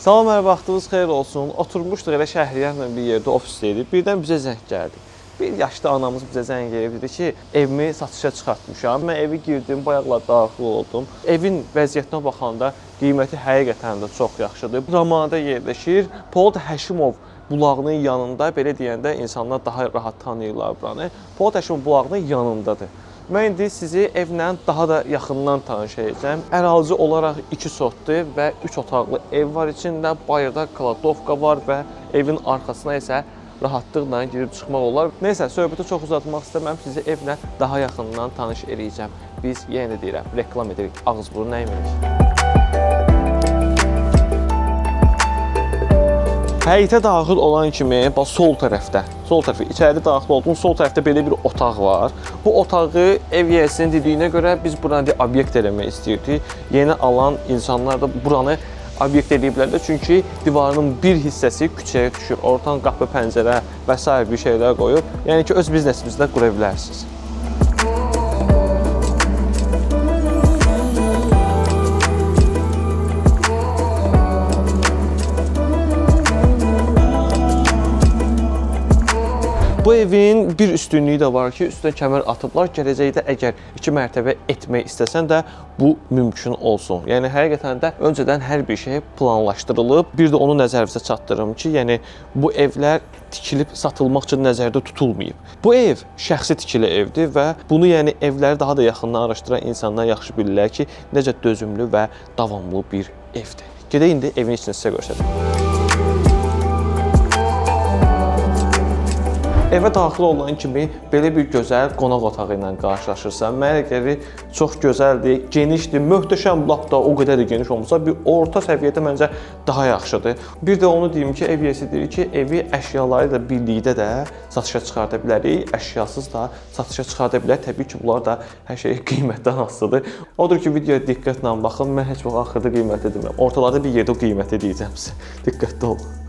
Salam, hər vaxtınız xeyir olsun. Oturmuşduq elə Şəhriyarla bir yerdə ofisdəydik. Birdən bizə zəng gəldi. Bir yaşlı anamız bizə zəng gəlib dedi ki, evimi satışa çıxartmışam. Mən evi girdim, bayaqla daxil oldum. Evin vəziyyətinə baxanda qiyməti həqiqətən də çox yaxşıdır. Ramada yerləşir. Polad Həşimov bulağının yanında, belə deyəndə insanlar daha rahat tanıyırlar buranı. Polad Həşimov bulağının yanındadır. Mən indi sizi evlə daha da yaxından tanış edəcəm. Ərazi olaraq 2 sotdur və 3 otaqlı ev var içində. Bayırda kladovka var və evin arxasına isə rahatlıqla girib çıxmaq olar. Nəysə, söhbəti çox uzatmaq istəməm. Sizi evlə daha yaxından tanış edəcəm. Biz yenə deyirəm, reklam edirik, ağız burun nəyimirik. Həyətə daxil olan kimi sol tərəfdə, içəridə daxil olduğum sol tərəfdə belə bir otaq var. Bu otağı ev yiyəsinin dediyinə görə biz buranı obyekt eləmək istəyirdik. Yeni alan insanlar da buranı obyekt ediblər də, çünki divarının bir hissəsi küçəyə düşür. Ortadan qapı, pəncərə və s. bir şeylər qoyub. Yəni ki, öz biznesinizdə qura bilərsiniz. Bu evin bir üstünlüyü də var ki, üstünə kəmər atıblar. Gələcəkdə əgər 2 mərtəbə etmək istəsən də bu mümkün olsun. Yəni həqiqətən də öncədən hər bir şey planlaşdırılıb. Bir də onu nəzərinizə çatdırım ki, yəni bu evlər tikilib satılmaq üçün nəzərdə tutulmayıb. Bu ev şəxsi tikili evdir və bunu yəni evləri daha da yaxından araşdıran insanlar yaxşı bilirlər ki, necə dözümlü və davamlı bir evdir. Gedək indi evin içini sizə göstərəm. Evə daxil olan kimi belə bir gözəl qonaq otağı ilə qarşılaşırsan. Mənə çox gözəldir, genişdir, möhtəşəm, lap da o qədər də geniş olmasa bir orta səviyyədə məncə daha yaxşıdır. Bir də onu deyim ki, ev yiyəsi deyir ki, evi əşyaları ilə birlikdə də satışa çıxarda bilərik, əşyasız da satışa çıxarda bilərik. Təbii ki, bunlar da hər şey qiymətdən asılıdır. Odur ki, videoya diqqətlə baxın, mən heç vaxt axırda qiyməti demirəm. Ortalarda bir yerdə o qiyməti deyəcəm sizə. Diqqətli olun.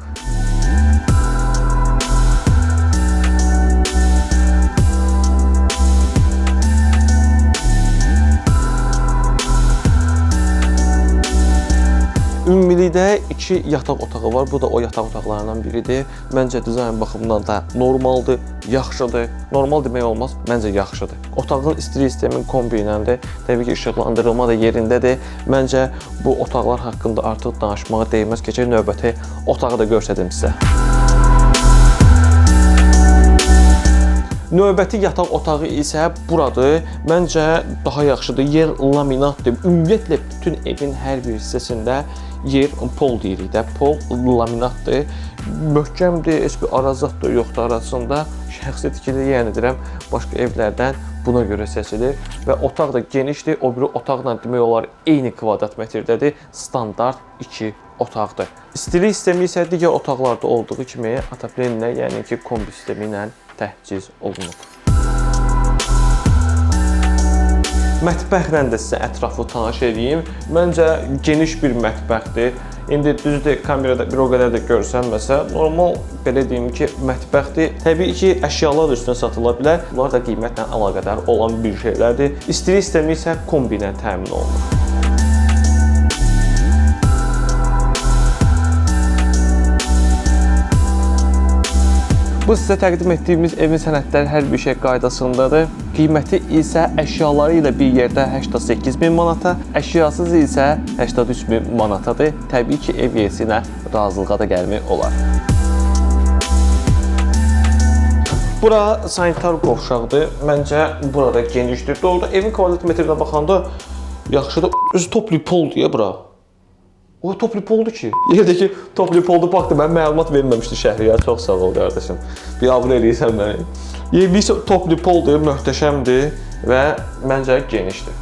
Ümumilikdə 2 yataq otağı var. Bu da o yataq otaqlarından biridir. Məncə dizayn baxımından da normaldır, yaxşıdır. Normal demək olmaz, məncə yaxşıdır. Otağın istilik sistemin kombi iləndir. Təbii ki, işıqlandırılma da yerindədir. Məncə bu otaqlar haqqında artıq danışmağa dəyməz. Keçək növbəti otağı da göstərim sizə. Növbəti yataq otağı isə buradır. Məncə daha yaxşıdır. Yer laminatdır. Ümumiyyətlə bütün evin hər bir hissəsində yer pol deyirik də. Pol laminatdır. Möhkəmdir, heç bir arazat da yoxdur arasında. Şəxsi tikili, yəni deyirəm, başqa evlərdən buna görə seçilir. Və otaq da genişdir. O biri otaqla demək olar eyni kvadrat metrdədir. Standart 2 otaqdır. İstilik sistemi isə digər otaqlarda olduğu kimi ataplenlə, yəni ki, kombi sistemi ilə təhciz olunub. Mətbəxlə də sizə ətraflı tanış edeyim. Məncə geniş bir mətbəxdir. İndi düzdür, kamerada bir o qədər də görsənməsə, normal belə deyim ki, mətbəxdir. Təbii ki, əşyalar da üstünə satıla bilər. Bunlar da qiymətlə əlaqədar olan bir şeylərdir. İstilik sistemi isə kombi ilə təmin olunur. Bu sizə təqdim etdiyimiz evin sənədləri hər bir şey qaydasındadır. Qiyməti isə əşyaları ilə bir yerdə 88.000 manata, əşyasız isə 83.000 manatadır. Təbii ki, ev yiyəsi ilə razılığa da gəlmək olar. Bura sanitar qovşaqdır. Məncə burada genişdir. Doğrudan evin kvadrat metrinə baxanda yaxşıdır. Özü toplu poldur ya bura. O toplu poldu ki. Yerdəki toplu poldu baxdı, mən məlumat verməmişdi Şəhriyar. Çox sağ ol qardaşım. Bir abun eləyirsən məni. Yerli toplu poldur, möhtəşəmdir və məncə genişdir.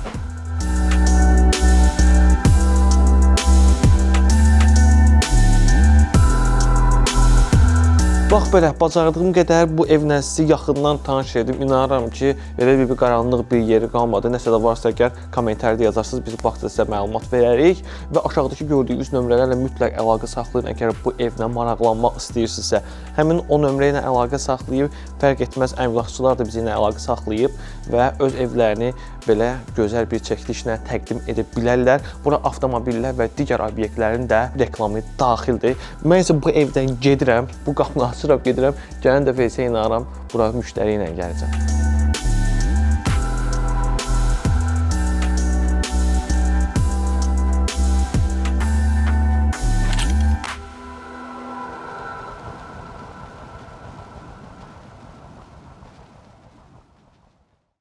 Bax belə, bacardığım qədər bu evlə sizi yaxından tanış edim. İnanıram ki, elə bir qaranlıq bir yeri qalmadı. Nəsə də varsa əgər kommentarda yazarsınız, biz vaxtda sizə məlumat verərik. Və aşağıdakı gördüyünüz nömrələrlə mütləq əlaqə saxlayın. Əgər bu evlə maraqlanmaq istəyirsinizsə, həmin o nömrə ilə əlaqə saxlayıb, fərq etməz əmlakçılar da bizimlə əlaqə saxlayıb və öz evlərini belə gözəl bir çəkilişlə təqdim edə bilərlər. Bura avtomobillər və digər obyektlərin də reklamı daxildir. Mən isə bu evdən gedirəm, bu qapını açıraq gedirəm. Gələn dəfə isə inanıram, bura müştəri ilə gələcəm.